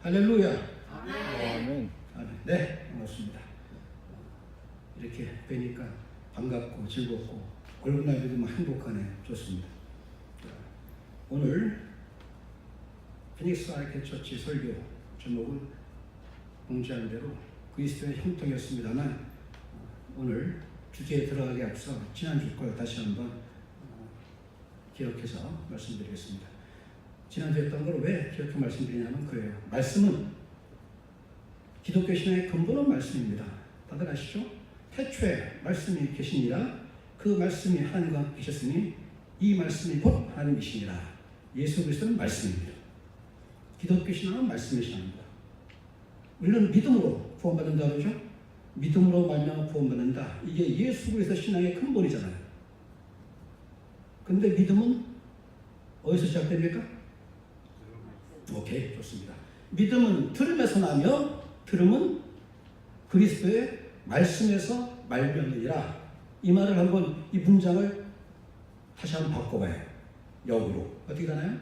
할렐루야. 아멘. 아멘. 네, 반갑습니다. 이렇게 뵈니까 반갑고 즐겁고 얼굴날도 막 행복하네. 좋습니다. 오늘 피닉스 아르케 처치 설교 제목은 공지한 대로 그리스도의 형통이었습니다만, 오늘 주제에 들어가기 앞서 지난주 걸 다시 한번 기억해서 말씀드리겠습니다. 지난주에 했던 걸 왜 기억해 말씀드리냐면 그래요. 말씀은 기독교 신앙의 근본은 말씀입니다. 다들 아시죠? 태초에 말씀이 계시니라. 그 말씀이 하나님과 함께 계셨으니 이 말씀이 곧 하나님이시니라. 예수 그리스도는 말씀입니다. 기독교 신앙은 말씀의 신앙입니다. 우리는 믿음으로 구원받는다 그러죠? 믿음으로 말미암아 구원받는다. 이게 예수 그리스도 신앙의 근본이잖아요. 근데 믿음은 어디서 시작됩니까? 오케이, 좋습니다. 믿음은 들음에서 나며 들음은 그리스도의 말씀에서 말미암으리라. 이 말을 한번, 이 문장을 다시 한번 바꿔봐요. 역으로 어떻게 가나요?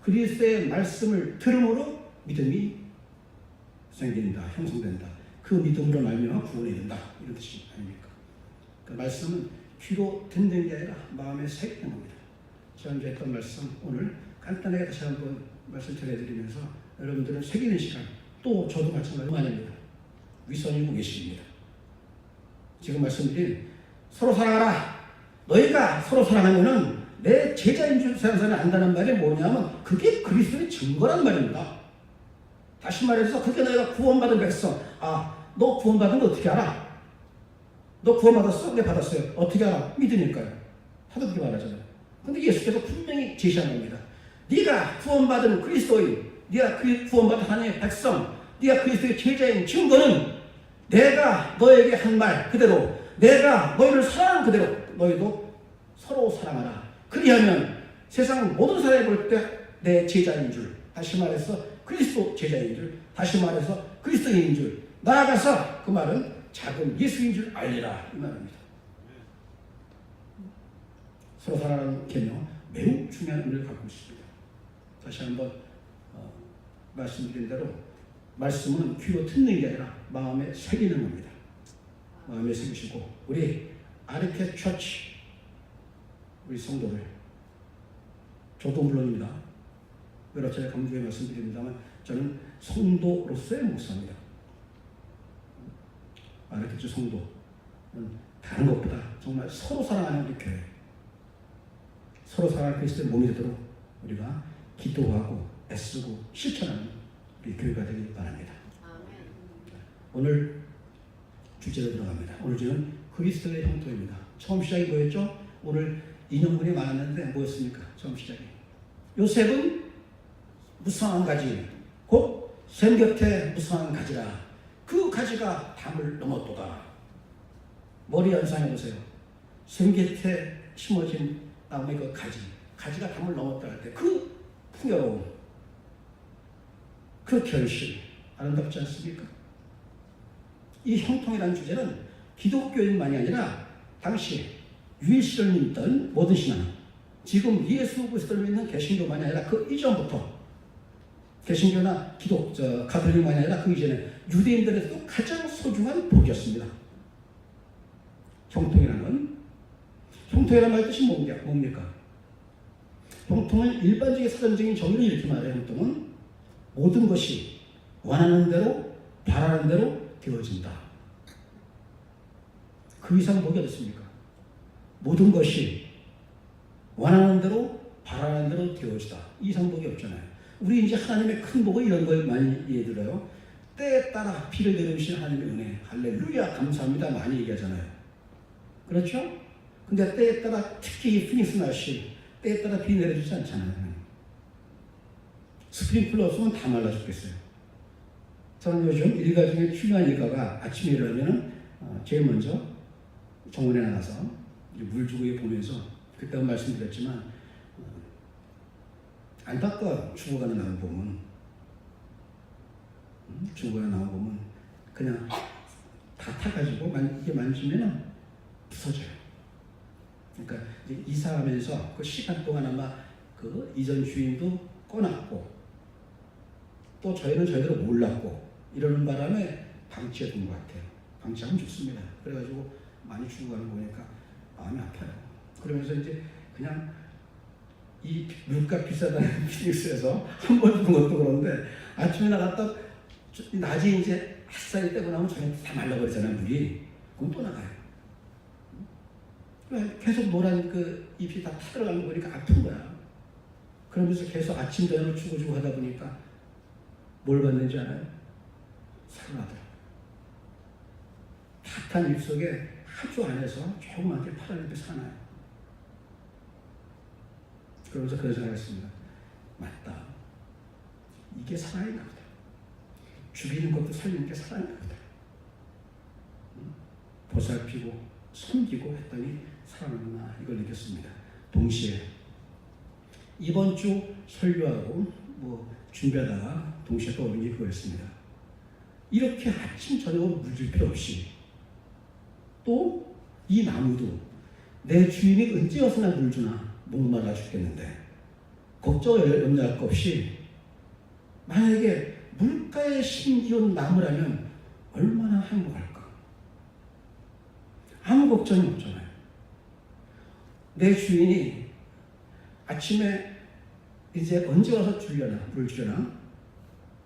그리스도의 말씀을 들음으로 믿음이 생긴다, 형성된다. 그 믿음으로 말미암아 구원이 된다. 이런 뜻이 아닙니까? 그 말씀은 귀로 듣는 게 아니라 마음에 새기는 겁니다. 지난주에 했던 말씀 오늘 간단하게 다시 한번 말씀 전해드리면서 여러분들은 새기는 시간, 또 저도 마찬가지로 말입니다. 위선이고 외식입니다. 지금 말씀드린 서로 사랑하라. 너희가 서로 사랑하면은 내 제자인 줄 세상사는 안다는 말이 뭐냐면 그게 그리스도의 증거란 말입니다. 다시 말해서 그게 너희가 구원받은 백성. 너 구원받은 거 어떻게 알아? 너 구원받았어? 네, 받았어요. 어떻게 알아? 믿으니까요. 하도 그렇게 말하잖아요. 근데 예수께서 분명히 제시한 겁니다. 네가 구원받은 그리스도인, 네가 구원받은 하나님의 백성, 네가 그리스도의 제자인 증거는 내가 너에게 한 말 그대로, 내가 너희를 사랑한 그대로 너희도 서로 사랑하라. 그리하면 세상 모든 사람이 볼 때 내 제자인 줄, 다시 말해서 그리스도 제자인 줄, 다시 말해서 그리스도인인 줄, 나아가서 그 말은 작은 예수인 줄 알리라. 이 말입니다. 서로 사랑하는 개념 매우 중요한 의미를 갖고 있습니다. 다시 한번 말씀드린 대로 말씀은 귀로 듣는 게 아니라 마음에 새기는 겁니다. 마음에 새기시고 우리 아르케 처치 우리 성도들, 저도 물론입니다. 여러 차례 강조해 말씀드립니다만 저는 성도로서의 목사입니다. 아르케 처치 성도는 다른 것보다 정말 서로 사랑하는 우리 교회, 서로 사랑할 그리스도의 몸이 되도록 우리가 기도하고 애쓰고 실천하는 우리 교회가 되길 바랍니다. 아멘. 오늘 주제로 들어갑니다. 오늘 주제는 그리스도의 형통입니다. 처음 시작이 뭐였죠? 오늘 인용문이 많았는데 뭐였습니까? 처음 시작이 요셉은 무성한 가지, 곧 샘 곁에 무성한 가지라. 그 가지가 담을 넘었도다. 머리 연상해 보세요. 샘 곁에 심어진 나무의 그 가지가 담을 넘었다 할 때 그 풍요로움, 그 결실 아름답지 않습니까? 이 형통이라는 주제는 기독교인만이 아니라 당시 유일신을 믿던 모든 신앙, 지금 예수 그리스도를 믿는 개신교만이 아니라 그 이전부터 개신교나 가톨릭만이 아니라 그 이전에 유대인들에서도 가장 소중한 복이었습니다. 형통이라는 말 뜻이 뭡니까? 형통은 일반적인 사전적인 정의를 이렇게 말해요. 형통은 모든 것이 원하는 대로 바라는 대로 되어진다. 그 이상 복이 어딨습니까? 모든 것이 원하는 대로 바라는 대로 되어지다. 이 이상 복이 없잖아요. 우리 이제 하나님의 큰 복은 이런 걸 많이 이해들어요. 때에 따라 비를 내려주신 하나님의 은혜, 할렐루야 감사합니다 많이 얘기하잖아요. 그렇죠? 근데 때에 따라 특히 피닉스 날씨 때에 따라 비 내려주지 않잖아요. 스프링클러 없으면 다 말라 죽겠어요. 저는 요즘 일가 중에 중요한 일가가 아침에 일어나면 제일 먼저 정원에 나가서 물 주고 보면서 그때 말씀드렸지만 안타까워. 죽어가는 나무 보면 그냥 다 타가지고 이게 만지면 부서져요. 그러니까 이제 이사하면서 그 시간 동안 아마 그 이전 주인도 꺼놨고 또 저희는 저희대로 몰랐고 이러는 바람에 방치해 둔 것 같아요. 방치하면 좋습니다. 그래가지고 많이 죽어가는 거 보니까 마음이 아파요. 그러면서 이제 그냥 이 물가 비싸다는 피닉스에서 한 번 본 것도 그런데 아침에 나갔다 낮에 이제 햇살이 떼고 나면 저녁 다 말라버리잖아요. 물이. 그럼 또 나가요. 계속 노란 그 잎이 다 타들어가는 거 보니까 아픈 거야. 그러면서 계속 아침 저녁을 주고주고 하다 보니까 뭘 받는지 알아요? 살아나더라고요. 탁한 잎 속에 한 주 안에서 조그맣게 파란 잎이 살아나요. 그러면서 그런 생각을 했습니다. 맞다. 이게 사랑인가 보다. 죽이는 것도 살리는 게 사랑인가 보다. 보살피고 섬기고 했더니 사랑하구나 이걸 느꼈습니다. 동시에 이번 주 설교하고 뭐 준비하다가 동시에 떠오른 게 그거였습니다. 이렇게 아침 저녁으로 물줄 필요 없이 또 이 나무도 내 주인이 언제 와서 나 물 주나 목말라 죽겠는데 걱정을 염려할 것 없이 만약에 물가에 심기운 나무라면 얼마나 행복할까. 아무 걱정이 없잖아요. 내 주인이 아침에 이제 언제 와서 주려나 물 주려나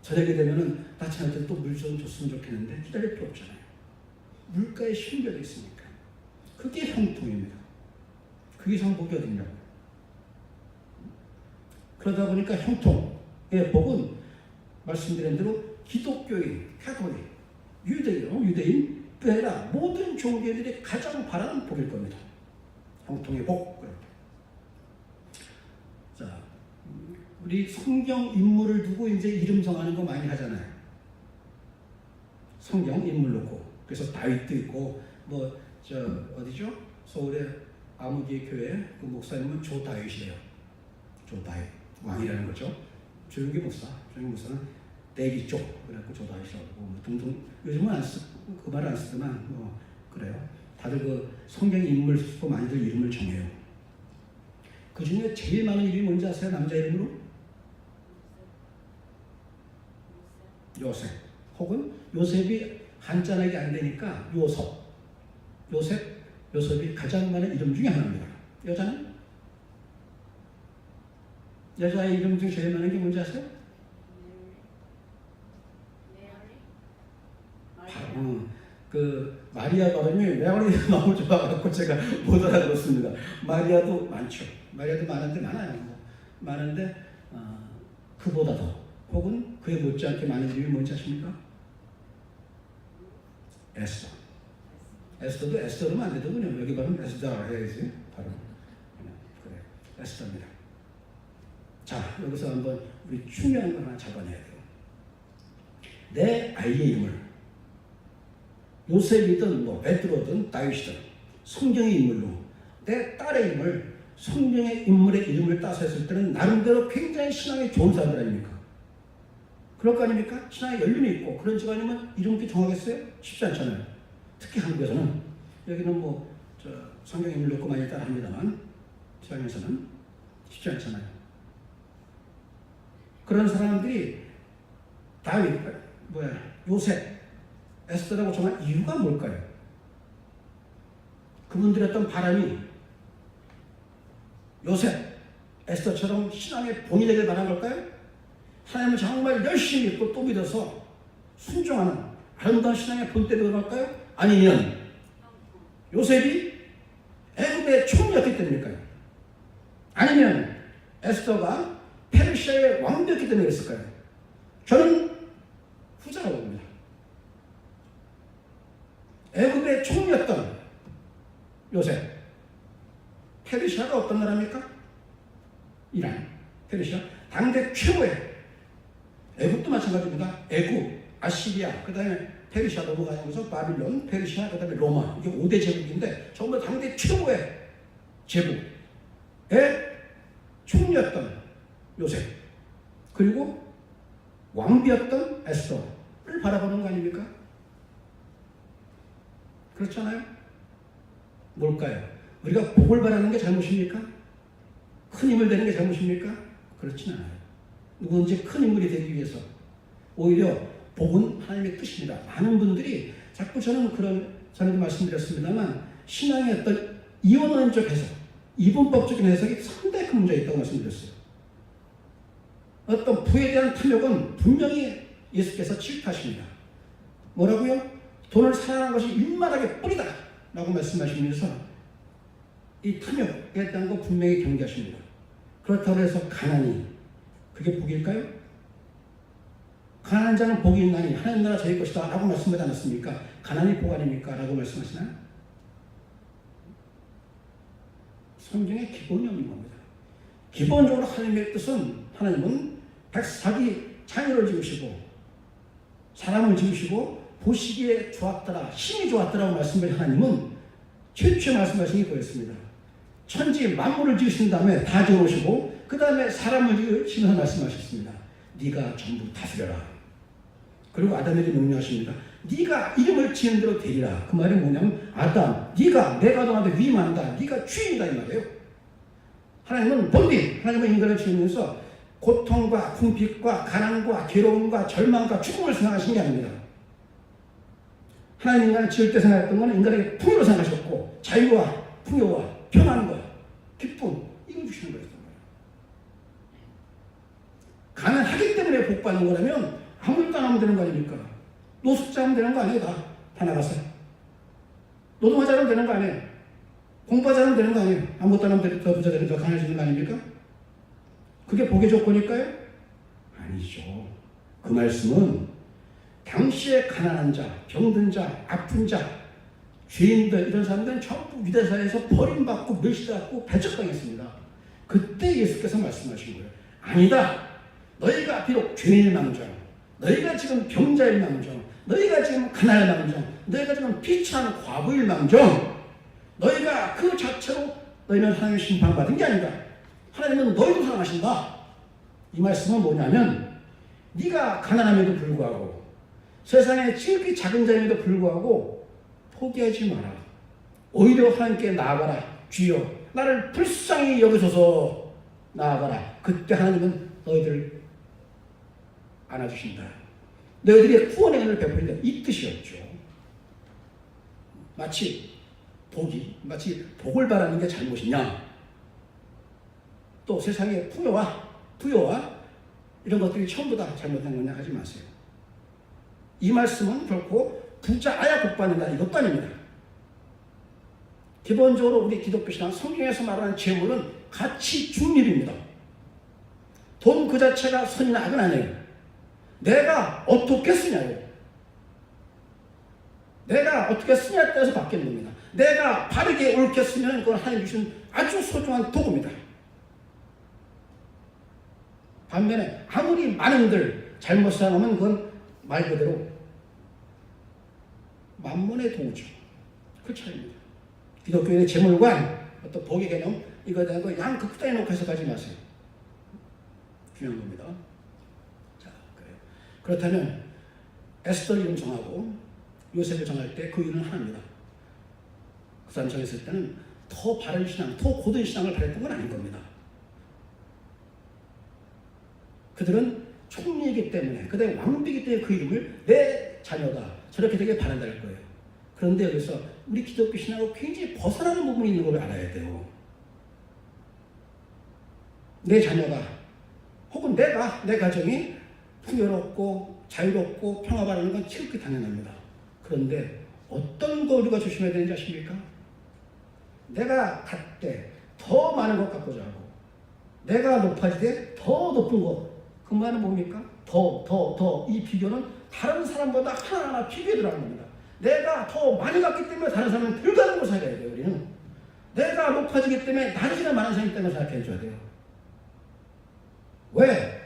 저녁이 되면은 나 저한테 또 물 좀 줬으면 좋겠는데 기다릴 필요 없잖아요. 물가에 심겨져 있으니까. 그게 형통입니다. 그게 행복이 어딨냐고. 그러다 보니까 형통의 복은 말씀드린 대로 기독교인, 가톨릭, 유대인 빼라 모든 종교들이 가장 바라는 복일 겁니다. 형통의 복. 자, 우리 성경 인물을 두고 이제 이름 정하는 거 많이 하잖아요. 성경 인물 놓고. 그래서 다윗도 있고 뭐 저 어디죠? 서울의 아무개 교회 그 목사님은 조다윗이래요. 조다윗 왕이라는 거죠. 조용기 목사는 대기 쪽 그래갖고 조다윗이라고 뭐 등등 요즘은 그 말을 안 쓰지만 뭐 그래요. 다들 그 성경 인물 쓰고 많이들 이름을 정해요. 그 중에 제일 많은 이름이 뭔지 아세요? 남자 이름으로? 요셉. 혹은 요셉이 한자락이 안 되니까 요셉이 가장 많은 이름 중에 하나입니다. 여자는? 여자의 이름 중에 제일 많은 게 뭔지 아세요? 그 마리아 발음이 메아리 너무 좋아갖고 제가 못 알아들었습니다. 마리아도 많죠. 마리아도 많은데 많아요. 많은데 그보다 더 혹은 그에 못지않게 많은 이름이 뭔지 아십니까? 에스더. 에스더도 에스더로만 안 되더군요. 여기 발음 에스더 해야지. 발음. 그래. 에스더입니다. 자, 여기서 한번 우리 중요한 걸 하나 잡아내야 돼요. 내 아이의 이름을 요셉이든 뭐 베드로든 다윗이든 성경의 인물로 내 딸의 이름을 성경의 인물의 이름을 따서 했을 때는 나름대로 굉장히 신앙이 좋은 사람들 아닙니까? 그럴 거 아닙니까? 신앙에 연륜이 있고 그런 집안이면 이름도 정하겠어요? 쉽지 않잖아요. 특히 한국에서는 여기는 뭐 성경 인물 놓고 많이 따라합니다만 서양에서는 쉽지 않잖아요. 그런 사람들이 다윗, 요셉, 에스더라고 정한 이유가 뭘까요? 그분들의 어떤 바람이 요셉, 에스더처럼 신앙의 본이 되길 바란 걸까요? 하나님을 정말 열심히 믿고 또 믿어서 순종하는 아름다운 신앙의 본때를 걸까요? 아니면 요셉이 애굽의 총리였기 때문일까요? 아니면 에스더가 페르시아의 왕비였기 때문에 그랬을까요? 저는 후자라고 봅니다. 애굽의 총리였던 요셉, 페르시아가 어떤 나라입니까? 이란, 페르시아, 당대 최고의 애굽도 마찬가지입니다. 애굽, 아시리아, 그 다음에 페르시아 넘어가면서 바빌론, 페르시아, 그 다음에 로마. 이게 5대 제국인데 전부 당대 최고의 제국의 총리였던 요셉, 그리고 왕비였던 에스더를 바라보는 거 아닙니까? 그렇잖아요? 뭘까요? 우리가 복을 바라는 게 잘못입니까? 큰 힘을 되는 게 잘못입니까? 그렇진 않아요. 누구든지 큰 인물이 되기 위해서 오히려 복은 하나님의 뜻입니다. 많은 분들이 자꾸 저는 전에도 말씀드렸습니다만 신앙의 어떤 이원론적 해석, 이분법적인 해석이 상당히 큰 문제가 있다고 말씀드렸어요. 어떤 부에 대한 탐욕은 분명히 예수께서 질투하십니다. 뭐라고요? 돈을 사랑하는 것이 일만하게 뿌리다 라고 말씀하시면서 이 탐욕에 대한 거 분명히 경계하십니다. 그렇다고 해서 가난이 그게 복일까요? 가난한 자는 복이 있나니 하나님 나라 저희 것이다 라고 말씀하지 않았습니까? 가난이 복 아닙니까? 라고 말씀하시나요? 성경의 기본이 없는 겁니다. 기본적으로 하나님의 뜻은 하나님은 자기 자녀를 지으시고 사람을 지으시고 보시기에 좋았더라, 힘이 좋았더라고 말씀을 하나님은 최초에 말씀하신 게 그였습니다. 천지 만물을 지으신 다음에 다 지어오시고 그 다음에 사람을 지으시면서 말씀하셨습니다. 네가 전부 다스려라. 그리고 아담에게 명령하십니다. 네가 이름을 지은 대로 되리라. 그 말이 뭐냐면 아담, 네가 내가 너한테 위임한다. 네가 주인이다 이 말이에요. 하나님은 본디 하나님은 인간을 지으면서 고통과 궁핍과 가난과 괴로움과 절망과 죽음을 생각하신 게 아닙니다. 하나님 인간을 지을 때 생각했던 것은 인간에게 풍요를 생각하셨고 자유와 풍요와 평안과 기쁨 이걸 주시는 거였던 거예요. 가난하기 때문에 복 받는 거라면 아무 일도 안 하면 되는 거 아닙니까? 노숙자 하면 되는 거 아니에요? 다 나가서 노동하자 하면 되는 거 아니에요? 공부하자 하면 되는 거 아니에요? 아무것도 안 하면 더 부자 되는 더 강해지는 거 아닙니까? 그게 복의 조건일까요? 아니죠. 그 말씀은 당시에 가난한 자, 병든 자, 아픈 자, 죄인들 이런 사람들은 전부 유대사에서 버림받고 멸시받고 배척당했습니다. 그때 예수께서 말씀하신 거예요. 아니다. 너희가 비록 죄인일망정, 너희가 지금 병자일망정, 너희가 지금 가난일망정, 너희가 지금 비천한 과부일망정, 너희가 그 자체로 너희는 하나님의 심판받은 게 아니다. 하나님은 너희도 사랑하신다. 이 말씀은 뭐냐면 네가 가난함에도 불구하고 세상에 지극히 작은 자임에도 불구하고 포기하지 마라. 오히려 하나님께 나아가라. 주여 나를 불쌍히 여기소서 나아가라. 그때 하나님은 너희들 안아주신다. 너희들의 구원의 은혜를 베풀린다. 이 뜻이었죠. 마치 복을 바라는 게 잘못이냐? 또 세상의 풍요와 부여와 이런 것들이 전부 다 잘못된 거냐 하지 마세요. 이 말씀은 결코 부자아야 복 받는다 이것도 아닙니다. 기본적으로 우리 기독교 신앙 성경에서 말하는 재물은 가치 중립입니다. 돈 그 자체가 선이나 악은 아니에요. 내가 어떻게 쓰냐요. 내가 어떻게 쓰냐에 따라서 바뀌는 겁니다. 내가 바르게 옳게 쓰면 그건 하나님 주신 아주 소중한 도구입니다. 반면에 아무리 많은들 잘못 사용하면 그건 말 그대로 만몬의 도구죠. 그 차이입니다. 기독교의 재물관, 어떤 복의 개념 이거에 대한 거 양극단에 놓고 해석하지 마세요. 중요한 겁니다. 자, 그래요. 그렇다면 에스더 이름 정하고 요셉을 정할 때 그 이유는 하나입니다. 그 사람 정했을 때는 더 바른 신앙, 더 고든 신앙을 바랬던 건 아닌 겁니다. 그들은 총리이기 때문에, 그들의 왕비이기 때문에 그 이름을 내 자녀가 저렇게 되게 바란다는 거예요. 그런데 여기서 우리 기독교 신앙하고 굉장히 벗어나는 부분이 있는 걸 알아야 돼요. 내 자녀가 혹은 내 가정이 풍요롭고 자유롭고 평화바라는 건 지극히 당연합니다. 그런데 어떤 거 우리가 조심해야 되는지 아십니까? 내가 갖되 더 많은 것 갖고자 하고 내가 높아지되 더 높은 것, 그 말은 뭡니까? 더 이 비교는 다른 사람보다 하나하나 비교해 들어가는 겁니다. 내가 더 많이 갖기 때문에 다른 사람은 덜 가는 걸 생각해야 돼요. 우리는 내가 높아지기 때문에 다른 사람 많은 사람이기 때문에 생각해 줘야 돼요. 왜?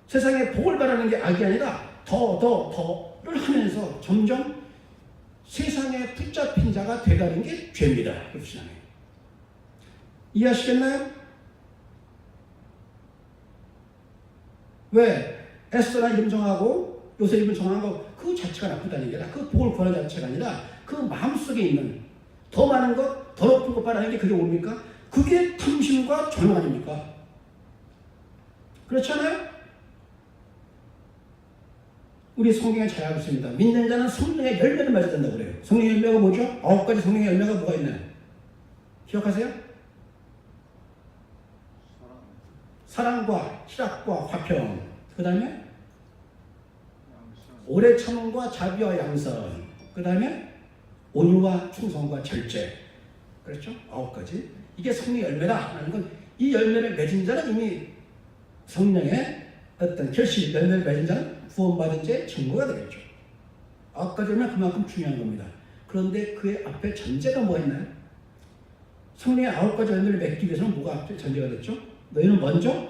세상에 복을 바라는 게 악이 아니라 더를 하면서 점점 세상에 붙잡힌 자가 돼가는 게 죄입니다. 그렇잖아요. 이해하시겠나요? 왜? 에스더나 이름 정하고 요새 이름 정하는 거 그 자체가 나쁘다는 게 아니라 그 복을 구하는 자체가 아니라 그 마음속에 있는 더 많은 것, 더 높은 것 바라는 게 그게 뭡니까? 그게 탐심과 절망 아닙니까? 그렇잖아요? 우리 성경에 잘 알고 있습니다. 믿는 자는 성령의 열매를 맺어야 된다고 그래요. 성령의 열매가 뭐죠? 9가지 성령의 열매가 뭐가 있나요? 기억하세요? 사랑과 희락과 화평, 그 다음에 오래 참음과 자비와 양선, 그 다음에 온유와 충성과 절제. 그렇죠? 9가지. 이게 성령의 열매다라는 건 이 열매를 맺은 자는 이미 성령의 어떤 결실, 열매를 맺은 자는 구원받은 자의 증거가 되겠죠. 9가지면 그만큼 중요한 겁니다. 그런데 그의 앞에 전제가 뭐가 있나요? 성령의 9가지 열매를 맺기 위해서는 뭐가 앞에 전제가 됐죠? 너희는 먼저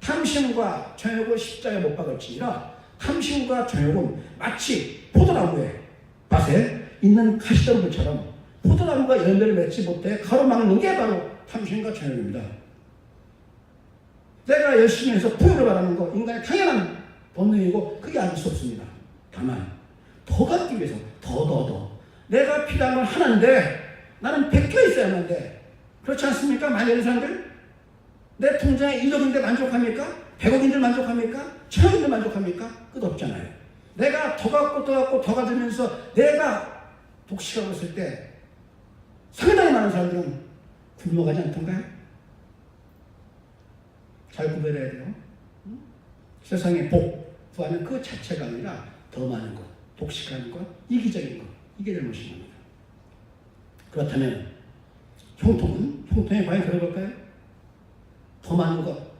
탐심과 정욕을 십자가에 못 박을지니라. 탐심과 정욕은 마치 포도나무의 밭에 있는 가시덤불처럼 포도나무가 열매를 맺지 못해 가로막는 게 바로 탐심과 정욕입니다. 내가 열심히 해서 부유를 바라는 거 인간의 당연한 본능이고 그게 아닐 수 없습니다. 다만 더 갖기 위해서 더 내가 필요한 건 하나인데 나는 100개 있어야만 돼. 그렇지 않습니까? 많이 하는 사람들 내 통장에 1억인데 만족합니까? 100억인데 만족합니까? 1000억인데 만족합니까? 끝없잖아요. 내가 더 갖고 더 가지면서 내가 독식하고 있을 때 상당히 많은 사람들은 굶어가지 않던가요? 잘 구별해야 돼요. 세상에 복 구하는 그 자체가 아니라 더 많은 것, 독식하는 것, 이기적인 것, 이게 잘못인 겁니다. 그렇다면 형통이 과연 그런 걸까요? 더 많은 것,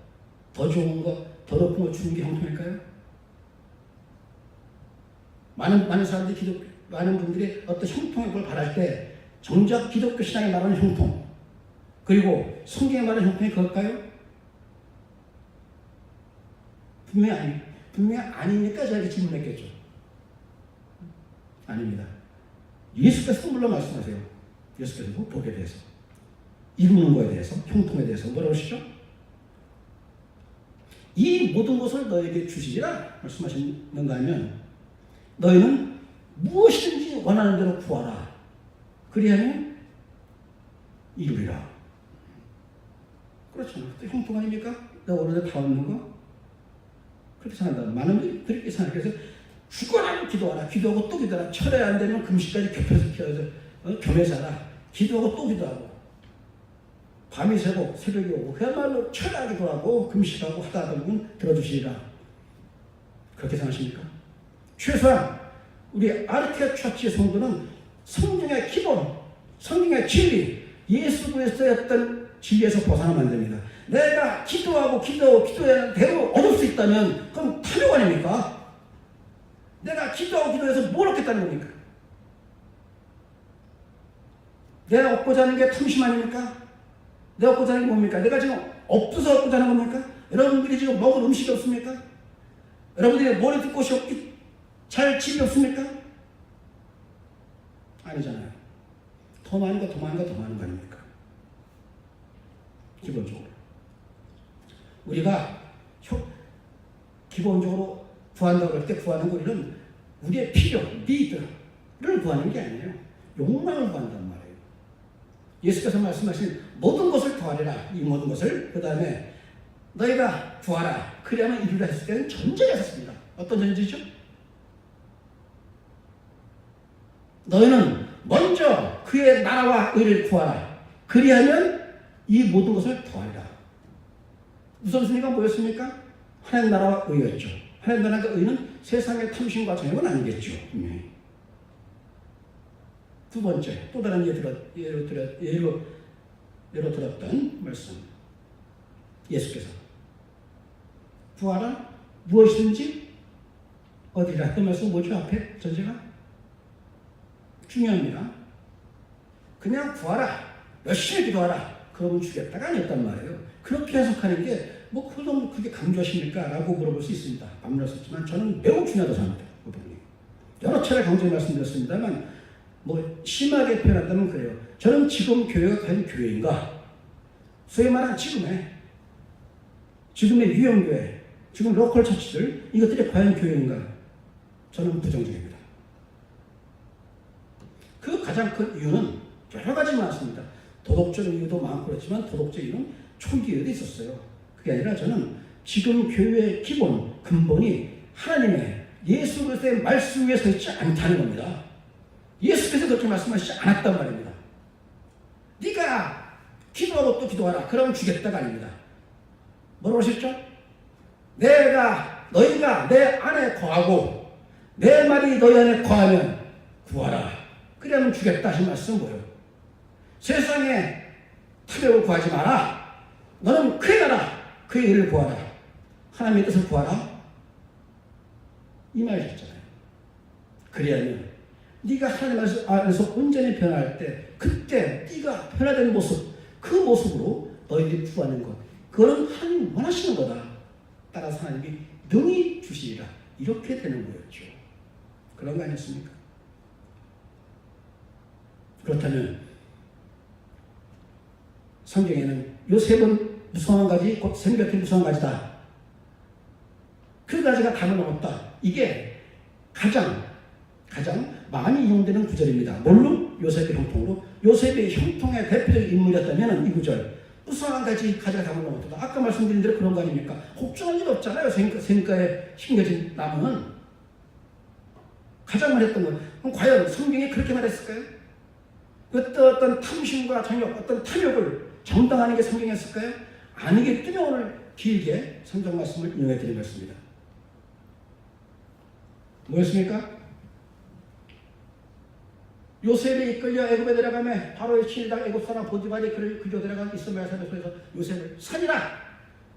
더 좋은 것, 더 높은 것 주는 게 형통일까요? 많은 사람들이 많은 분들이 어떤 형통의 걸 바랄 때 정작 기독교 신앙이 말하는 형통 그리고 성경이 말하는 형통이 그럴까요? 분명히 아니니까 저에게 질문했겠죠. 아닙니다. 예수께서 물론 말씀하세요. 예수께서 복에 대해서 이루는 것에 대해서 형통에 대해서 뭐라고 하시죠? 이 모든 것을 너에게 주시리라 말씀하시는가 하면 너희는 무엇이든지 원하는 대로 구하라. 그리하면 이루리라. 그렇죠. 형통 아닙니까? 내가 원하는 대로 다 얻는 거? 그렇게 생각한다. 많은 분들이 그렇게 생각해요. 그래서 죽어라면 기도하라. 기도하고 또 기도하라. 철회 안 되면 금식까지 겸해서라. 기도하고 또 기도하고 밤이 새고 새벽이 오고 그야말로 철회하게 기도하고 금식하고 하다 보면 들어주시리라. 그렇게 생각하십니까? 최소한 우리 아르케아 처치의 성도는 성경의 기본, 성경의 진리, 예수 그리스도의 어떤 진리에서 벗어나면 안 됩니다. 내가 기도해야 대로 얻을 수 있다면 그럼 탐욕 아닙니까? 내가 기도해서 뭘 얻겠다는 겁니까? 내가 얻고자 하는 게 탐심 아닙니까? 내가 얻고자 하는 게 뭡니까? 내가 지금 없어서 얻고자 하는 겁니까? 여러분들이 지금 먹을 음식이 없습니까? 여러분들이 머리 듣 곳이 없기 잘 집이 없습니까? 아니잖아요. 더 많은 거 아닙니까? 기본적으로. 우리가 기본적으로 구한다고 할 때 구하는 거 우리는 우리의 필요, 니드를 구하는 게 아니에요. 욕망을 구한단 말이에요. 예수께서 말씀하신 모든 것을 더하리라. 이 모든 것을 그 다음에 너희가 구하라. 그래야만 이루라 했을 때는 전제가 있었습니다. 어떤 전제죠? 너희는 먼저 그의 나라와 의를 구하라. 그리하면 이 모든 것을 더하리라. 우선순위가 뭐였습니까? 하나님 나라와 의였죠. 하나님 나라와 의는 세상의 탐심과 정욕은 아니겠죠. 두 번째, 또 다른 예로 들었던 말씀. 예수께서 구하라 무엇이든지 어디라 그 말씀 뭐죠? 앞에 전제가 중요합니다. 그냥 구하라 열심히 기도하라 그러면 주겠다가 아니었단 말이에요. 그렇게 해석하는 게 뭐 그게 강조하십니까? 라고 물어볼 수 있습니다. 아무나 수 있지만 저는 매우 중요하다고 생각합니다. 그 부분이. 여러 차례 강조해 말씀드렸습니다만 뭐 심하게 표현한다면 그래요. 저는 지금 교회가 과연 교회인가? 소위 말하는 지금의 유형교회, 지금 로컬 처치들 이것들이 과연 교회인가? 저는 부정적입니다. 그 가장 큰 이유는 여러 가지 많습니다. 도덕적 이유도 많고 그렇지만 도덕적 이유는 초기에도 있었어요. 그게 아니라 저는 지금 교회의 기본, 근본이 하나님의 예수 그리스도의 말씀 위에 서 있지 않다는 겁니다. 예수께서 그렇게 말씀하시지 않았단 말입니다. 네가 기도하고 또 기도하라. 그러면 주겠다가 아닙니다. 뭐라고 하셨죠? 너희가 내 안에 거하고 내 말이 너희 안에 거하면 구하라. 그러면 주겠다 하신 말씀은 뭐예요? 세상에 탐욕을 구하지 마라. 너는 그의 나라, 그의 일을 구하라. 하나님의 뜻을 구하라. 이 말이셨잖아요. 그래야면 네가 하나님 안에서 온전히 변화할 때 그때 네가 변화된 모습, 그 모습으로 너희들이 구하는 것, 그거는 하나님 원하시는 거다. 따라서 하나님이 능히 주시리라. 이렇게 되는 거였죠. 그런 거 아니었습니까? 그렇다면 성경에는 요셉은 무성한 가지, 곧 생각해 무성한 가지다. 그 가지가 담을 넘었다. 이게 가장 많이 이용되는 구절입니다. 뭘로? 요셉의 형통으로. 요셉의 형통의 대표적인 인물이었다면 이 구절. 무성한 가지가 담을 넘었다. 아까 말씀드린 대로 그런 거 아닙니까? 걱정할 일 없잖아요. 생가에 심겨진 나무는. 가장 말했던 건 그럼 과연 성경이 그렇게 말했을까요? 어떤 탐심과 정욕, 어떤 탐욕을 정당하는 게 성경이었을까요? 아니기 때문에 오늘 길게 성경 말씀을 인용해 드린 것입니다. 뭐였습니까? 요셉이 이끌려 애굽에 내려가며 바로의 친일당 애굽 사람 보디발이 그를 그려 데려간 이스마엘 사람의 손에서 요셉을 살리라.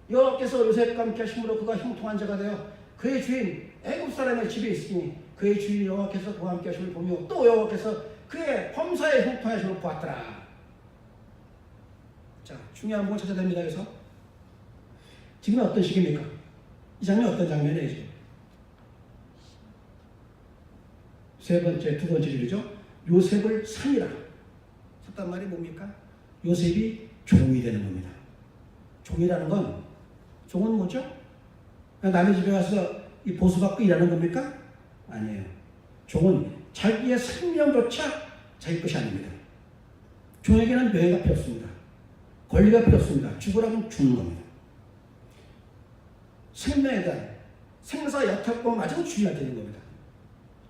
여호와께서 요셉과 함께 하심으로 그가 형통한 자가 되어 그의 주인 애굽 사람의 집에 있으니 그의 주인 여호와께서 그와 함께 하심을 보며 또 여호와께서 그의 범사에 형통하심을 보았더라. 자, 중요한 부분을 찾아야 됩니다. 그래서 지금 어떤 시기입니까? 이 장면 어떤 장면이에요? 지금? 두 번째 줄이죠. 요셉을 산이라. 샀단 말이 뭡니까? 요셉이 종이 되는 겁니다. 종이라는 건, 종은 뭐죠? 남의 집에 가서 이 보수받고 일하는 겁니까? 아니에요. 종은 자기의 생명조차 자기 것이 아닙니다. 종에게는 명예가 필요 없습니다. 권리가 필요 없습니다. 죽으라면 죽는 겁니다. 생명에 대한 생사 여탈권마저 주의하게 되는 겁니다.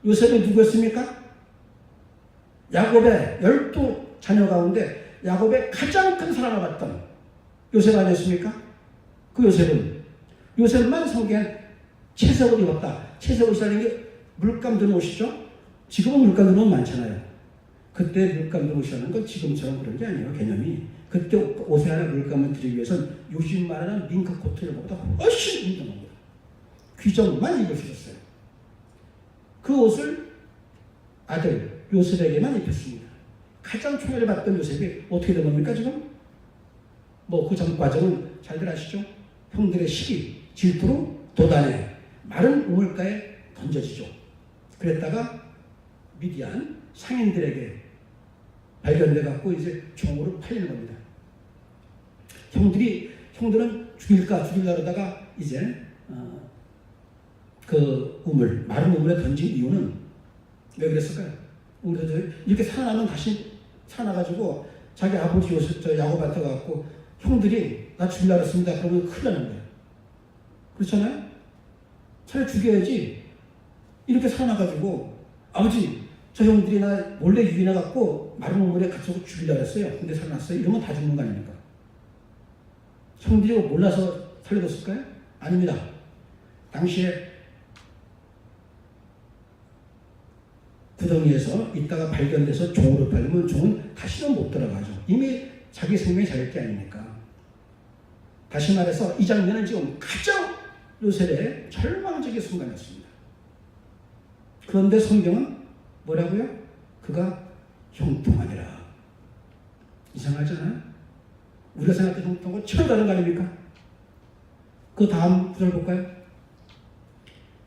요셉이 누구였습니까? 야곱의 12자녀 가운데 야곱의 가장 큰 사랑을 받던 요셉 아니었습니까? 그 요셉만 성경에 채색옷을 입었다. 채색옷이라는 게 물감 드는 옷이죠. 지금은 물감 드는 옷 많잖아요. 그때 물감 드는 옷이라는 건 지금처럼 그런 게 아니에요. 개념이. 그때 옷에 하나 물감을 드리기 위해서는 요즘 말하는 밍크 코트를 보다 훨씬 힘든 겁니다. 귀정만 입을 수 있었어요. 그 옷을 아들 요셉에게만 입혔습니다. 가장 총애를 받던 요셉이 어떻게 된 겁니까 지금? 그 전 과정은 잘들 아시죠? 형들의 시기, 질투로 도단에 마른 우물가에 던져지죠. 그랬다가 미디안 상인들에게 발견돼 갖고 이제 종으로 팔리는 겁니다. 형들은 죽일라 그러다가 이제 그 마른 우물에 던진 이유는 왜 그랬을까요? 이렇게 살아나면 다시 살아나가지고 자기 아버지 야곱한테 가갖고 형들이 나 죽일라 그랬습니다. 그러면 큰일 나는 거예요. 그렇잖아요? 차라리 죽여야지. 이렇게 살아나가지고 아버지 저 형들이 나 몰래 유인해갖고 마른 우물에 갇혀서 죽일라 그랬어요. 근데 살아났어요. 이러면 다 죽는 거 아닙니까? 형들이 몰라서 살려줬을까요? 아닙니다. 당시에 구덩이에서 있다가 발견돼서 종으로 팔리면 종은 다시는 못 들어가죠. 이미 자기 생명이 자기 게 아닙니까? 다시 말해서 이 장면은 지금 가장 요셉의 절망적인 순간이었습니다. 그런데 성경은 뭐라고요? 그가 형통하니라. 이상하잖아요? 우리가 생각했던 형통은 전혀 다른 거 아닙니까? 그 다음 구절 볼까요?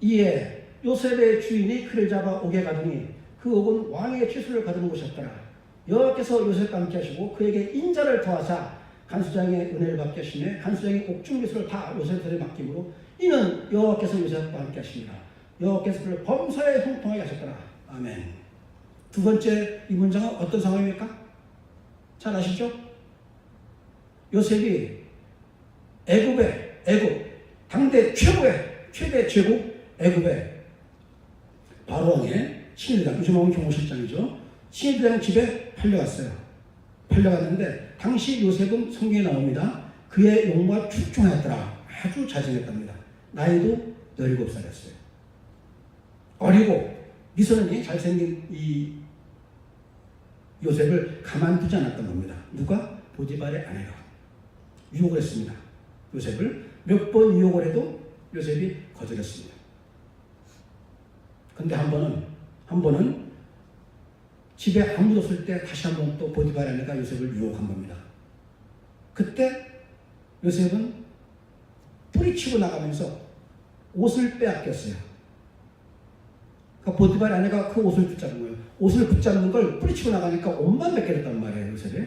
이에 요셉의 주인이 그를 잡아 옥에 가더니 그 옥은 왕의 취수를 가두는 곳이었더라. 여호와께서 요셉과 함께 하시고 그에게 인자를 더하사 간수장의 은혜를 받게 하시며 간수장의 옥중기술을 다 요셉에게 맡김으로 이는 여호와께서 요셉과 함께 하십니다. 여호와께서 그를 범사에 형통하게 하셨더라. 아멘. 두 번째 이 문장은 어떤 상황입니까? 잘 아시죠? 요셉이 애굽 당대 최대 제국 애굽에 바로왕의 친위대장, 요즘 하면 경호실장이죠. 친위대장 집에 팔려갔어요. 팔려갔는데 당시 요셉은 성경에 나옵니다. 그의 용모가 출중하였더라. 아주 잘생겼답니다. 나이도 17살이었어요. 어리고 미소년이 잘생긴 이 요셉을 가만두지 않았던 겁니다. 누가? 보디발의 아내가 유혹을 했습니다. 요셉을 몇 번 유혹을 해도 요셉이 거절했습니다. 근데 한 번은 집에 아무도 없을 때 다시 한 번 또 보디발의 아내가 요셉을 유혹한 겁니다. 그때 요셉은 뿌리치고 나가면서 옷을 빼앗겼어요. 그러니까 보디발의 아내가 그 옷을 붙잡은 거예요. 옷을 붙잡는 걸 뿌리치고 나가니까 옷만 벗겨졌단 말이에요, 요셉이.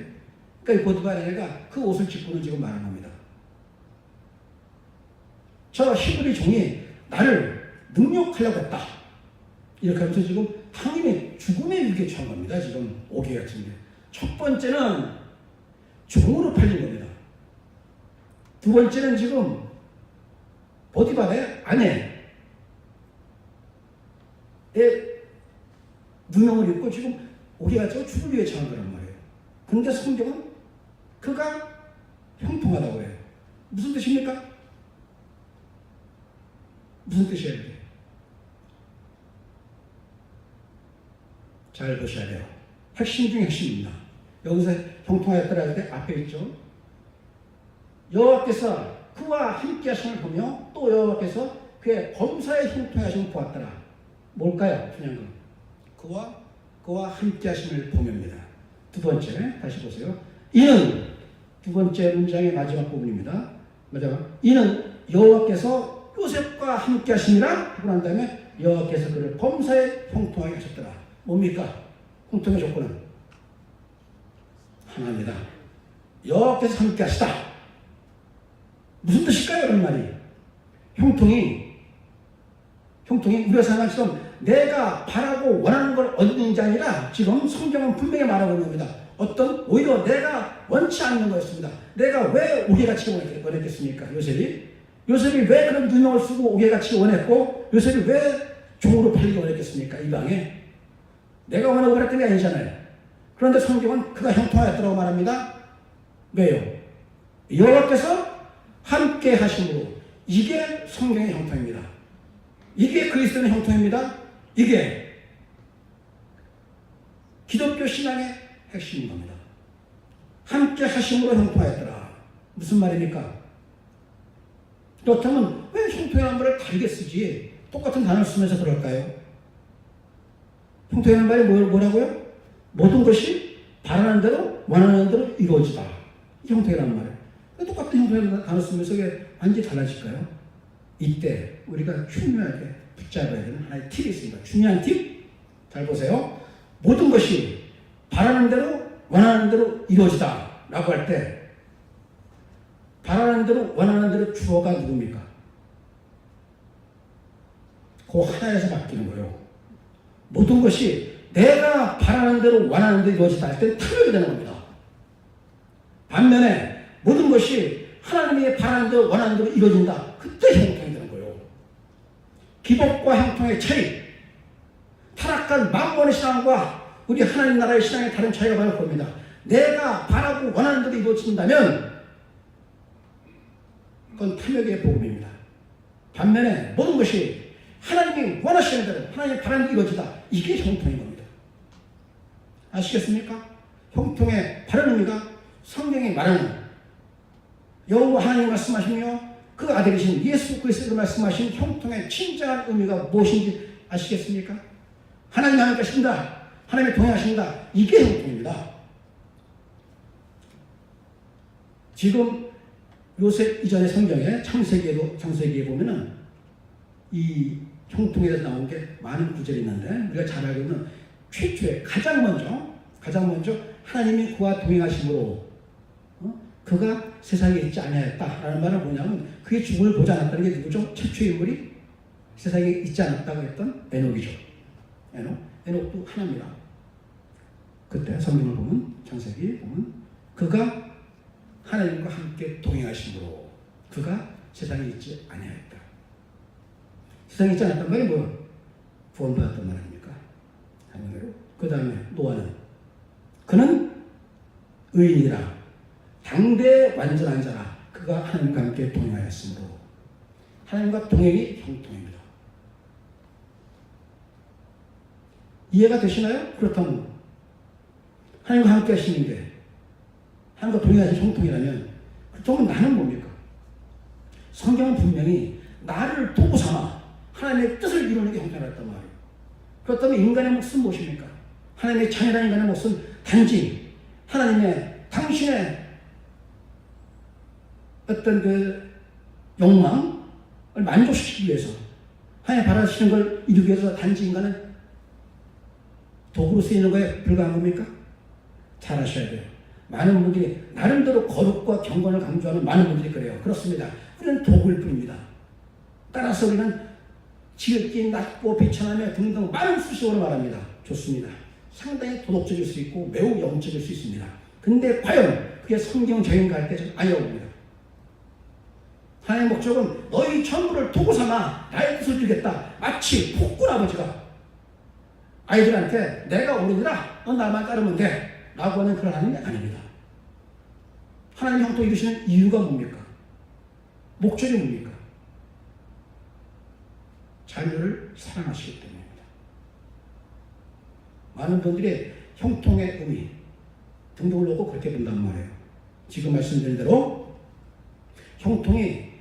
그러니까 이 보디발의 아내가 그 옷을 짚고는 지금 말한 겁니다. 저 히브리 종이 나를 능욕하려고 했다. 이렇게 하면서 지금 당연히 죽음의 위기에 처한 겁니다. 지금 5개 같은 게. 첫 번째는 종으로 팔린 겁니다. 두 번째는 지금 보디발의 아내의 누명을 입고 지금 5개 같은 죽을 위해 처한 거란 말이에요. 그런데 성경은 그가 형통하다고 해요. 무슨 뜻입니까? 무슨 뜻이에요? 잘 보셔야 돼요. 핵심 중에 핵심입니다. 여기서 형통하였더라 할 때 앞에 있죠. 여호와께서 그와 함께 하심을 보며 또 여호와께서 그의 범사에 형통하심을 보았더라. 뭘까요? 중요한 건 그와 함께 하심을 보며입니다. 두 번째 다시 보세요. 이는 두 번째 문장의 마지막 부분입니다. 이는 여호와께서 요셉과 함께 하시니라 하고 난 다음에 여호와께서 그를 범사에 형통하게 하셨더라. 뭡니까? 형통의 조건은 하나입니다. 여호와께서 함께 하시다. 무슨 뜻일까요? 이런 말이. 형통이 우리가 생각한 것처럼 내가 바라고 원하는 걸 얻는 게 아니라 지금 성경은 분명히 말하고 있는 겁니다. 오히려 내가 원치 않는 거였습니다. 내가 왜 오개같이 원했겠습니까? 요셉이 왜 그런 누명을 쓰고 오개같이 원했고 요셉이 왜 종으로 팔리기 원했겠습니까? 이방에 내가 원했던 게 아니잖아요. 그런데 성경은 그가 형통하였더라고 말합니다. 왜요? 여호와께서 함께 하심으로. 이게 성경의 형통입니다. 이게 그리스도의 형통입니다. 이게 기독교 신앙의 핵심인 겁니다. 함께 하심으로 형통하였더라. 무슨 말입니까? 그렇다면 왜 형통이라는 말을 다르게 쓰지? 똑같은 단어를 쓰면서 그럴까요? 형통이라는 말이 뭐라고요? 모든 것이 바라는 대로 원하는 대로 이루어지다. 이 형통이라는 말이에요. 똑같은 형통이라는 단어 쓰면서 이게 완전히 달라질까요? 이때 우리가 중요하게 붙잡아야 되는 하나의 팁이 있습니다. 중요한 팁? 잘 보세요. 모든 것이 바라는 대로 원하는 대로 이루어지다 라고 할 때 바라는 대로 원하는 대로 주어가 누굽니까? 그 하나에서 바뀌는 거예요. 모든 것이 내가 바라는 대로 원하는 대로 이루어지다 할 때 탐욕이 되는 겁니다. 반면에 모든 것이 하나님이 바라는 대로 원하는 대로 이루어진다. 그때 형통이 되는 거예요. 기복과 형통의 차이. 타락한 만몬의 신앙과 우리 하나님 나라의 신앙의 다른 차이가 바로 그겁니다. 내가 바라고 원하는 대로 이루어진다면 그건 탐욕의 복음입니다. 반면에 모든 것이 하나님이 원하시는 대로 하나님이 바라는 대로 이루어지다. 이게 형통인 겁니다. 아시겠습니까? 형통의 바른 의미가 성경이 말하는 여호와 하나님 말씀하시며 그 아들이신 예수 그리스도가 말씀하신 형통의 진정한 의미가 무엇인지 아시겠습니까? 하나님 함께 하신다. 하나님이 동행하신다. 이게 형통입니다. 지금 요셉 이전의 성경에 창세기에 보면은 이 형통에 대해서 나온 게 많은 구절이 있는데 우리가 잘 알고 있는 최초의 가장 먼저 하나님이 그와 동행하심으로 그가 세상에 있지 아니하였다라는 말은 뭐냐면 그의 죽음을 보지 않았다는 게 누구죠? 최초의 인물이 세상에 있지 않았다고 했던 에녹이죠. 에녹도 하나입니다. 그때 성경을 보면 창세기 보면 그가 하나님과 함께 동행하심으로 그가 세상에 있지 아니하였다. 세상에 있지 않았단 말이 뭐예요? 구원받았단 말입니까? 하나님으로. 그 다음에 노아는 그는 의인이라 당대 완전한 자라 그가 하나님과 함께 동행하였으므로 하나님과 동행이 형통입니다. 이해가 되시나요? 그렇다면 하나님과 함께 하시는데 하나님과 동행하신 형통이라면 그렇다면 나는 뭡니까? 성경은 분명히 나를 도구 삼아 하나님의 뜻을 이루는 게 형통이었단 말이에요. 그렇다면 인간의 몫은 무엇입니까? 하나님의 자녀라는 인간의 몫은 단지 하나님의 당신의 어떤 그 욕망을 만족시키기 위해서 하나님 바라시는 걸 이루기 위해서 단지 인간은 도구로 쓰이는 거에 불과한 겁니까? 잘 아셔야 돼요. 많은 분들이 나름대로 거룩과 경건을 강조하는 많은 분들이 그래요. 그렇습니다. 우리는 도구일 뿐입니다. 따라서 우리는 지극히 낮고 비천하며 등등 많은 수식어로 말합니다. 좋습니다. 상당히 도덕적일 수 있고 매우 영적일 수 있습니다. 근데 과연 그게 성경적인가 할 때 저는 아니라고 봅니다. 하나님의 목적은 너희 전부를 도구 삼아 나의 뜻을 주겠다. 마치 폭군 아버지가 아이들한테 내가 옳으니라 너 나만 따르면 돼 라고 하는 그런 하나님이 아닙니다. 하나님 형통 이루시는 이유가 뭡니까? 목적이 뭡니까? 자녀를 사랑하시기 때문입니다. 많은 분들이 형통의 의미 등등을 놓고 그렇게 본단 말이에요. 지금 말씀드린 대로 형통이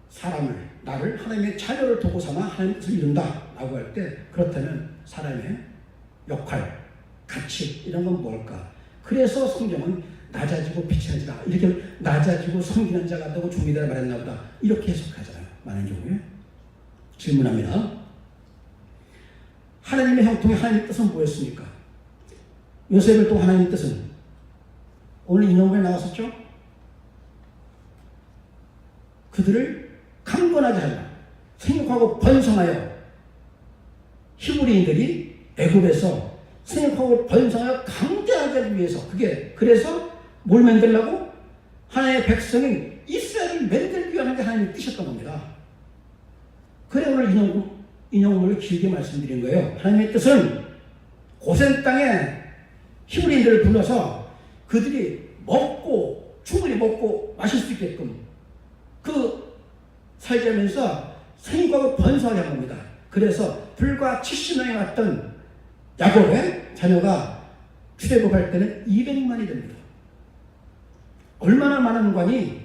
사람을, 나를 하나님의 자녀를 도구 삼아 하나님의 뜻을 이룬다 라고 할 때 그렇다면 사람의 역할, 가치 이런 건 뭘까? 그래서 성경은 낮아지고 비치는 자가 이렇게 낮아지고 섬기는 자가 되고 종이되라 말했나 보다 이렇게 해석하잖아요. 많은 경우에. 질문합니다. 하나님의 형통의 하나님의 뜻은 뭐였습니까? 요셉을 또 하나님의 뜻은 오늘 인용문에 나왔었죠? 그들을 강건하게 하라. 생육하고 번성하여 히브리인들이 애굽에서 생육하고 번성하여 강대하게 하기 위해서 그래서 뭘 만들려고? 하나님의 백성인 이스라엘을 만들기 위한 게 하나님의 뜻이었던 겁니다. 그래 오늘 인용문을 길게 말씀드린 거예요. 하나님의 뜻은 고센 땅에 히브리인들을 불러서 그들이 충분히 먹고 마실 수 있게끔 살게 하면서 생육하고 번성하게 한 겁니다. 그래서 불과 70명이 왔던 야곱의 자녀가 출애굽할 때는 200만이 됩니다. 얼마나 많은 관이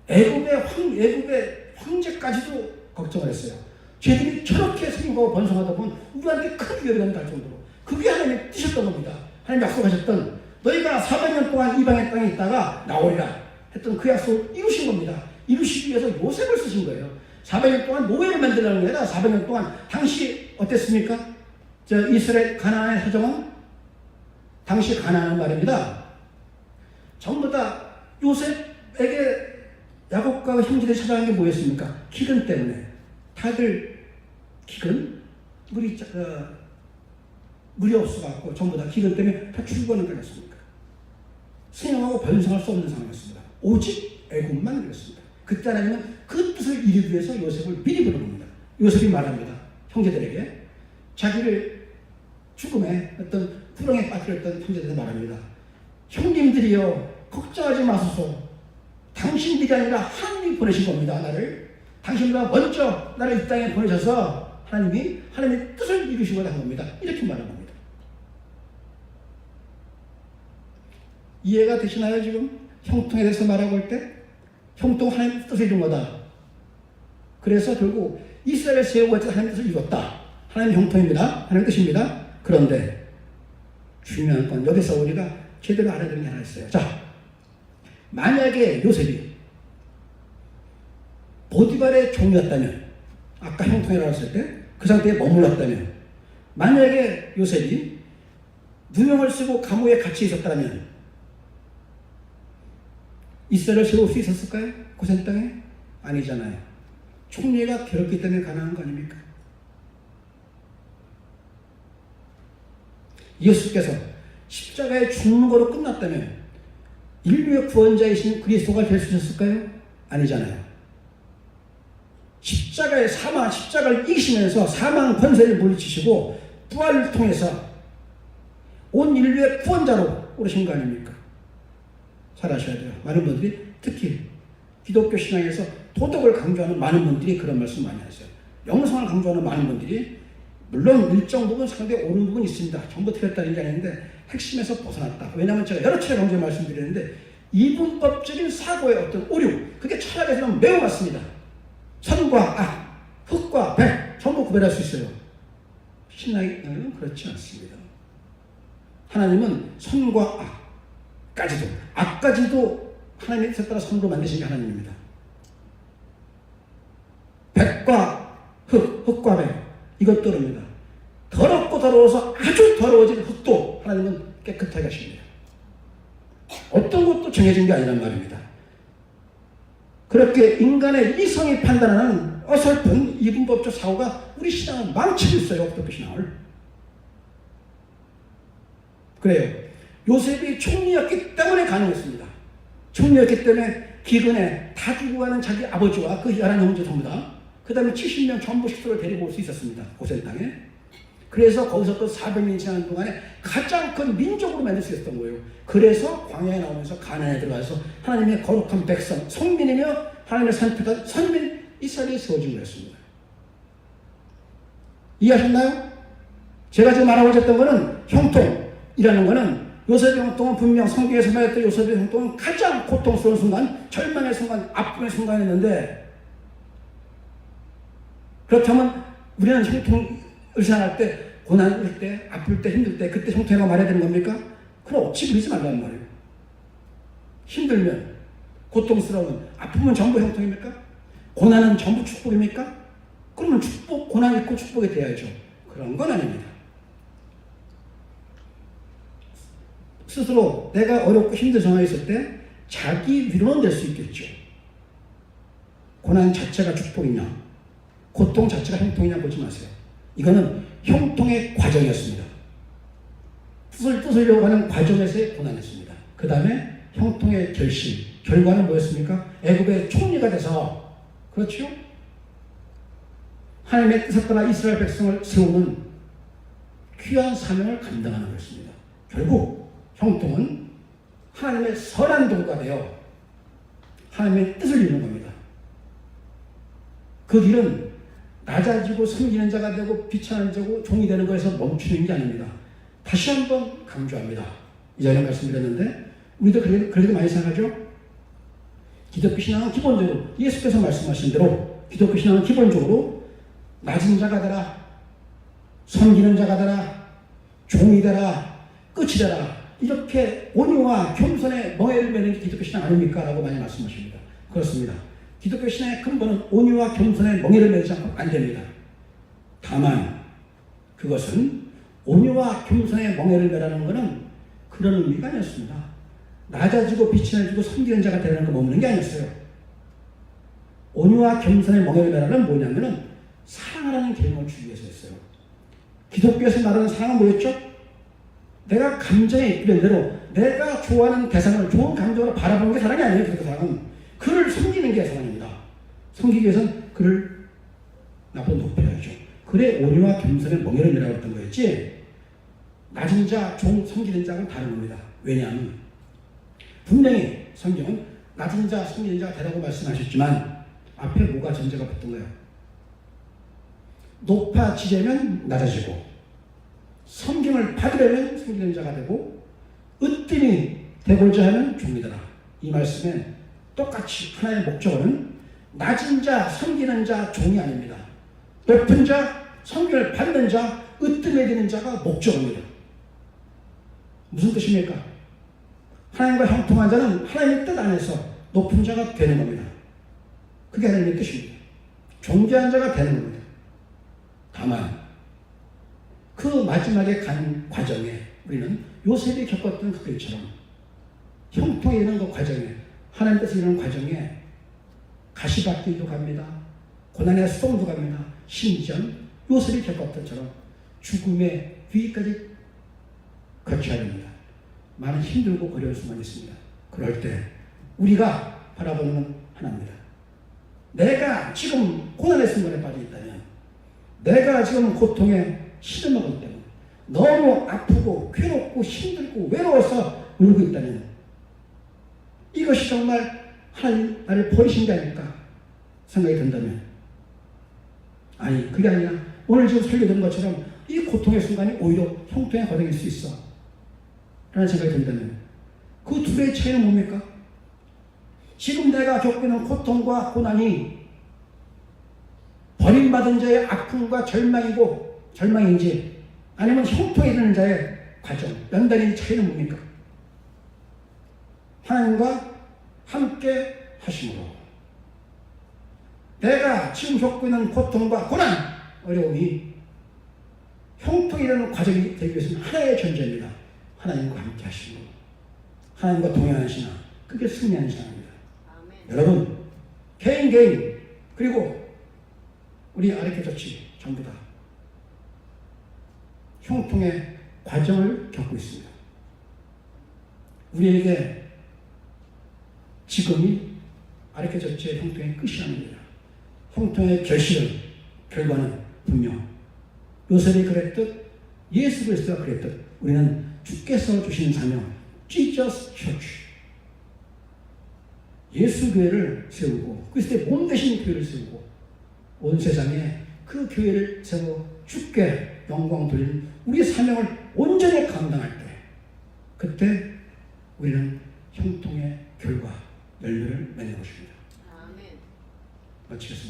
애굽의 황제까지도 걱정을 했어요. 쟤들이 저렇게 생기고 번성하다 보면 우리한테 큰 위협이 된다 정도로 그게 하나님의 뜻이었던 겁니다. 하나님 약속하셨던 너희가 400년 동안 이방의 땅에 있다가 나오리라 했던 그 약속을 이루신 겁니다. 이루시기 위해서 요셉을 쓰신 거예요. 400년 동안 노예를 만들라는 게 아니라 400년 동안 당시 어땠습니까? 이스라엘 가나안의 사정은 당시 가나안 말입니다. 전부 다 요셉에게 야곱과 형제들이 찾아간 게 뭐였습니까? 기근 때문에. 다들 기근? 물이 없어갖고 전부 다 기근 때문에 다 죽어가는 거였습니까? 생명하고 번성할 수 없는 상황이었습니다. 오직 애굽만 그랬습니다. 그때 하나님은 그 뜻을 이루기 위해서 요셉을 미리 부르겁니다. 요셉이 말합니다. 형제들에게 자기를 죽음의 어떤 불행에 빠뜨렸던 형제들한테 말합니다. 형님들이여 걱정하지 마소서. 당신들이 아니라 하나님이 보내신 겁니다. 나를. 당신보다 먼저 나를 이 땅에 보내셔서 하나님이 하나님의 뜻을 이루시고자 한 겁니다. 이렇게 말한 겁니다. 이해가 되시나요 지금? 형통에 대해서 말하고 할 때? 형통 하나님의 뜻을 이룬 거다. 그래서 결국 이스라엘 세우고 했던 하나님의 뜻을 이뤘다. 하나님의 형통입니다. 하나님의 뜻입니다. 그런데 중요한 건 여기서 우리가 제대로 알아야 되는 게 하나 있어요. 자, 만약에 요셉이 보디발의 종이었다면 아까 형통이라고 했을 때 그 상태에 머물렀다면 만약에 요셉이 누명을 쓰고 감옥에 갇혀 있었다면 이스라엘을 세울 수 있었을까요? 고센 땅에? 아니잖아요. 총리가 괴롭기 때문에 가능한 거 아닙니까? 예수께서 십자가에 죽는 거로 끝났다면 인류의 구원자이신 그리스도가 될 수 있었을까요? 아니잖아요. 십자가의 사망, 십자가를 이기시면서 사망 권세를 물리치시고 부활을 통해서 온 인류의 구원자로 오르신 거 아닙니까? 잘 아셔야 돼요. 많은 분들이 특히 기독교 신앙에서 도덕을 강조하는 많은 분들이 그런 말씀 많이 하세요. 영성을 강조하는 많은 분들이 물론 일정 부분 상당히 옳은 부분이 있습니다. 전부 틀렸다는 게 아닌데 핵심에서 벗어났다. 왜냐하면 제가 여러 차례 강조해 말씀드렸는데 이분법적인 사고의 어떤 오류, 그게 철학에서는 매우 맞습니다. 선과 악, 흑과 백 전부 구별할 수 있어요. 신앙은 그렇지 않습니다. 하나님은 선과 악까지도, 악까지도 하나님의 뜻에 따라 선으로 만드신 게 하나님입니다. 백과 흑, 흑과 백, 이것도 그럽니다. 더럽고 더러워서 아주 더러워진 흑도 하나님은 깨끗하게 하십니다. 어떤 것도 정해진 게 아니란 말입니다. 그렇게 인간의 이성이 판단하는 어설픈 이분법적 사고가 우리 신앙을 망치고 있어요. 기독교 신앙을. 그래요. 요셉이 총리였기 때문에 가능했습니다. 총리였기 때문에 기근에 다 죽어가는 자기 아버지와 그 11형제 전부 다, 그 다음에 70명 전부 식소를 데리고 올 수 있었습니다. 고센 땅에. 그래서 거기서 또 400년 지나는 동안에 가장 큰 민족으로 만들 수 있었던 거예요. 그래서 광야에 나오면서 가나안에 들어가서 하나님의 거룩한 백성, 성민이며 하나님의 선택한 선민 이스라엘이 세워진 거였습니다. 이해하셨나요? 제가 지금 말하고자 거는 형통이라는 거는, 요셉의 형통은 분명 성경에서 말했던 요셉의 형통은 가장 고통스러운 순간, 절망의 순간, 아픔의 순간이었는데, 그렇다면 우리는 형통을 생각할 때, 고난일 때, 아플 때, 힘들 때, 그때 형통이라고 말해야 되는 겁니까? 그럼 억지 부리지 말라는 말이에요. 힘들면, 고통스러우면, 아프면 전부 형통입니까? 고난은 전부 축복입니까? 그러면 축복, 고난 있고 축복이 돼야죠. 그런 건 아닙니다. 스스로 내가 어렵고 힘든 상황에 있을 때 자기 위로는 될 수 있겠죠. 고난 자체가 축복이냐, 고통 자체가 형통이냐 보지 마세요. 이거는 형통의 과정이었습니다. 뜻을 뜻으려고 하는 과정에서의 고난이었습니다. 그 다음에 형통의 결심, 결과는 뭐였습니까? 애굽의 총리가 돼서, 그렇죠? 하나님의 뜻에 따라 이스라엘 백성을 세우는 귀한 사명을 감당하는 것입니다. 결국 형통은 하나님의 선한 도구가 되어 하나님의 뜻을 이루는 겁니다. 그 길은 낮아지고 섬기는 자가 되고 비천한 자고 종이 되는 것에서 멈추는 게 아닙니다. 다시 한번 강조합니다. 이전에 말씀드렸는데 우리도 그렇게 많이 생각하죠? 기독교 신앙은 기본적으로 예수께서 말씀하신 대로 기독교 신앙은 기본적으로 낮은 자가 되라, 섬기는 자가 되라, 종이 되라, 끝이 되라, 이렇게 온유와 겸손의 멍에를 매는 게 기독교 신앙 아닙니까? 라고 많이 말씀하십니다. 그렇습니다. 기독교 신앙의 근본은 온유와 겸손의 멍에를 매지 않고 안 됩니다. 다만 그것은 온유와 겸손의 멍에를 매라는 것은 그런 의미가 아니었습니다. 낮아지고 빛이 나지고 섬기는 자가 되라는 거 머무는 게 아니었어요. 온유와 겸손의 멍에를 매라는 뭐냐면은 사랑하라는 계명을 주기 위해서였어요. 기독교에서 말하는 사랑은 뭐였죠? 내가 감정에 이끌린 대로 내가 좋아하는 대상을 좋은 감정으로 바라보는 게 사랑이 아니에요. 그 사랑은 그를 섬기는 게 사랑입니다. 섬기기 위해서는 그를 나보다 높여야죠. 그래 온유와 겸손의 멍에를 매라고 했던 거였지, 낮은 자, 종, 섬기는 자는 다른 겁니다. 왜냐하면 분명히 성경은 낮은 자, 섬기는 자가 되라고 말씀하셨지만 앞에 뭐가 전제가 붙던가요? 높아지려면 낮아지고, 섬김을 받으려면 섬기는 자가 되고, 으뜸이 되고자 하면 종이 되라. 이 말씀에 똑같이 하나의 목적어는 낮은 자, 섬기는 자, 종이 아닙니다. 높은 자, 섬김을 받는 자, 으뜸이 되는 자가 목적어입니다. 무슨 뜻입니까? 하나님과 형통한 자는 하나님의 뜻 안에서 높은 자가 되는 겁니다. 그게 하나님의 뜻입니다. 존귀한 자가 되는 겁니다. 다만 그 마지막에 간 과정에 우리는 요셉이 겪었던 그 일처럼 형통에 이르는 그 과정에, 하나님 뜻에 이르는 과정에 가시밭길도 갑니다. 고난의 수동도 갑니다. 심지어 요셉이 겪었던 처럼 죽음의 위기까지 거쳐야 됩니다. 많은 힘들고 어려울 수만 있습니다. 그럴 때 우리가 바라보는 건 하나입니다. 내가 지금 고난의 순간에 빠져 있다면, 내가 지금 고통에 시름하고 있다면, 너무 아프고 괴롭고 힘들고 외로워서 울고 있다면, 이것이 정말 하나님 나를 버리신 게 아닐까 생각이 든다면, 아니 그게 아니라 오늘 지금 설교된 것처럼 이 고통의 순간이 오히려 형통의 과정일 수 있어 라는 생각이 든다면, 그 둘의 차이는 뭡니까? 지금 내가 겪고 있는 고통과 고난이 버림받은 자의 아픔과 절망인지 아니면 형통에 이르는 자의 과정, 연단의 차이는 뭡니까? 하나님과 함께 하심으로 내가 지금 겪고 있는 고통과 고난, 어려움이 형통에 이르는 과정이 되기 위해서는 하나의 존재입니다. 하나님과 함께 하심으로, 하나님과 동행하는 신앙, 그게 승리하는 신앙입니다. 아멘. 여러분, 개인 그리고 우리 아르케처치 전부 다 형통의 과정을 겪고 있습니다. 우리에게 지금이 아르케처치의 형통의 끝이 아닙니다. 형통의 결과는 분명 요셉이 그랬듯, 예수 그리스도가 그랬듯, 우리는 주께서 주신 사명, Jesus Church, 예수 교회를 세우고 그리스도의 몸 되신 교회를 세우고 온 세상에 그 교회를 세워 주께 영광 돌리는 우리의 사명을 온전히 감당할 때, 그때 우리는 형통의 결과, 열매를 맺는 것입니다. 아멘. 마치겠습니다.